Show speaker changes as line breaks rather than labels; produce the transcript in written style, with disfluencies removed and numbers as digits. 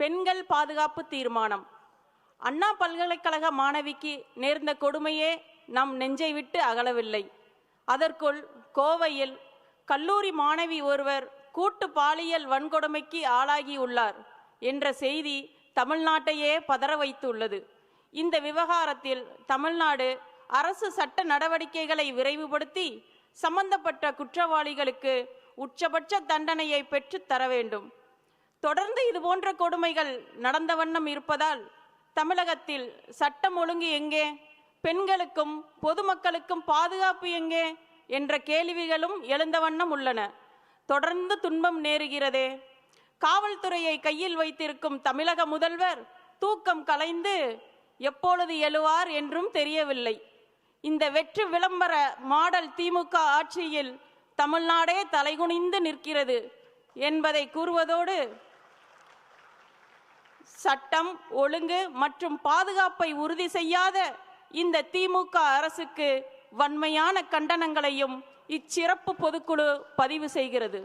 பெண்கள் பாதுகாப்பு தீர்மானம். அண்ணா பல்கலைக்கழக மாணவிக்கு நேர்ந்த கொடுமையே நம் நெஞ்சை விட்டு அகலவில்லை. அதற்குள் கோவையில் கல்லூரி மாணவி ஒருவர் கூட்டு பாலியல் வன்கொடுமைக்கு ஆளாகியுள்ளார் என்ற செய்தி தமிழ்நாட்டையே பதற வைத்துள்ளது. இந்த விவகாரத்தில் தமிழ்நாடு அரசு சட்ட நடவடிக்கைகளை விரைவுபடுத்தி சம்பந்தப்பட்ட குற்றவாளிகளுக்கு உச்சபட்ச தண்டனையை பெற்று தர வேண்டும். தொடர்ந்து இதுபோன்ற கொடுமைகள் நடந்த வண்ணம் இருப்பதால் தமிழகத்தில் சட்டம் ஒழுங்கு எங்கே, பெண்களுக்கும் பொதுமக்களுக்கும் பாதுகாப்பு எங்கே என்ற கேள்விகளும் எழுந்த வண்ணம் உள்ளன. தொடர்ந்து துன்பம் நேருகிறதே. காவல்துறையை கையில் வைத்திருக்கும் தமிழக முதல்வர் தூக்கம் கலைந்து எப்பொழுது எழுவார் என்றும் தெரியவில்லை. இந்த வெற்று விளம்பர மாடல் திமுக ஆட்சியில் தமிழ்நாடே தலைகுனிந்து நிற்கிறது என்பதை கூறுவதோடு, சட்டம் ஒழுங்கு மற்றும் பாதுகாப்பை உறுதி செய்யாத இந்த திமுக அரசுக்கு வன்மையான கண்டனங்களையும் இச்சிறப்பு பொதுக்குழு பதிவு செய்கிறது.